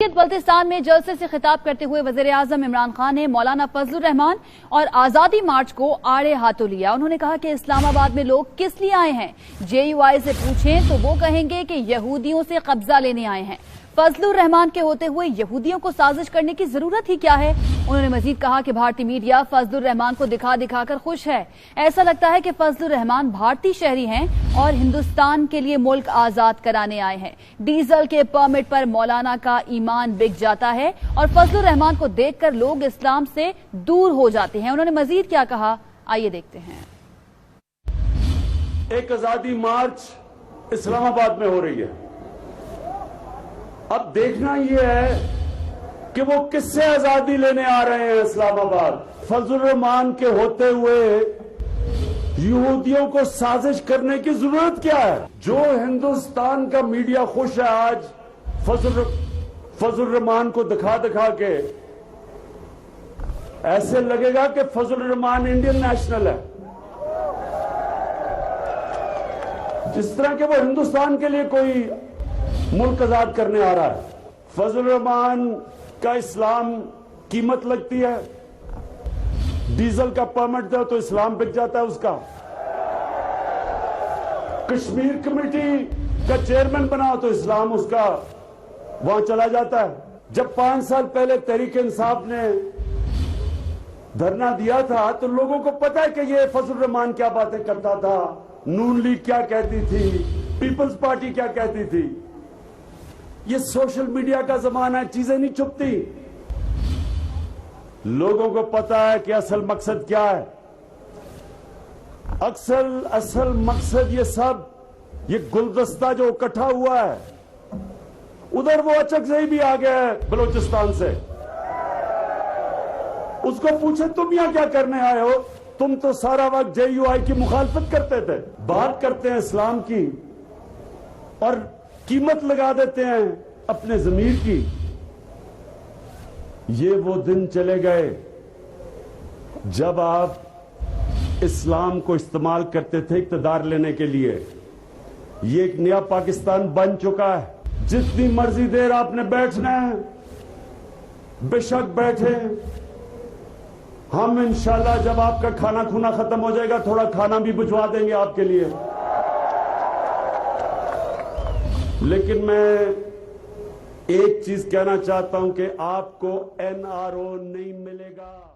गिलगित बल्तिस्तान में जलसे से खिताब करते हुए वजीर आजम इमरान खान ने मौलाना फजलुर रहमान और आजादी मार्च को आड़े हाथों लिया। उन्होंने कहा कि इस्लामाबाद में लोग किस लिए आए हैं, JUI से पूछें तो वो कहेंगे कि यहूदियों से कब्जा लेने आए हैं। फजलुर रहमान के होते हुए यहूदियों को साजिश करने की जरूरत ही क्या है। उन्होंने मजीद कहा कि भारतीय मीडिया फजलुर रहमान को दिखा दिखाकर खुश है। ऐसा लगता है कि फजलुर रहमान भारतीय शहरी हैं और हिंदुस्तान के लिए मुल्क आजाद कराने आए हैं। डीजल के परमिट पर मौलाना का ईमान बिक जाता है और फजलुर रहमान को देखकर लोग इस्लाम से दूर हो जाते हैं। उन्होंने मजीद क्या कहा, आइए देखते हैं। एक आजादी मार्च इस्लामाबाद में हो रही है। अब देखना यह है कि वो किससे आजादी लेने आ रहे हैं इस्लामाबाद। फजलुर रहमान के होते हुए यहूदियों को साजिश करने की जरूरत क्या है। जो हिंदुस्तान का मीडिया खुश है आज फजलुर रहमान को दिखा दिखा के, ऐसे लगेगा कि फजलुर रहमान इंडियन नेशनल है, जिस तरह के वो हिंदुस्तान के लिए कोई मुल्क आजाद करने आ रहा है। फजलुर रहमान का इस्लाम कीमत लगती है, डीजल का परमिट दो तो इस्लाम बिक जाता है उसका। कश्मीर कमेटी का चेयरमैन बनाओ तो इस्लाम उसका वहां चला जाता है। जब 5 साल पहले तहरीक इंसाफ ने धरना दिया था तो लोगों को पता है कि ये फजलुर रहमान क्या बातें करता था, नून लीग क्या कहती थी, पीपल्स पार्टी क्या कहती थी। ये सोशल मीडिया का जमाना है, चीजें नहीं छुपती। लोगों को पता है कि असल मकसद क्या है। असल मकसद ये सब, ये गुलदस्ता जो इकट्ठा हुआ है, उधर वो अचक से ही भी आ गया है बलूचिस्तान से। उसको पूछे तुम यहां क्या करने आए हो, तुम तो सारा वक्त JUI की मुखालफत करते थे। बात करते हैं इस्लाम की और कीमत लगा देते हैं अपने ज़मीर की। ये वो दिन चले गए जब आप इस्लाम को इस्तेमाल करते थे इक़्तिदार लेने के लिए। ये एक नया पाकिस्तान बन चुका है। जितनी मर्जी देर आपने बैठना है बेशक बैठे। हम इंशाल्लाह जब आपका खाना खुना खत्म हो जाएगा थोड़ा खाना भी भिजवा देंगे आपके लिए। लेकिन मैं एक चीज कहना चाहता हूं कि आपको NRO नहीं मिलेगा।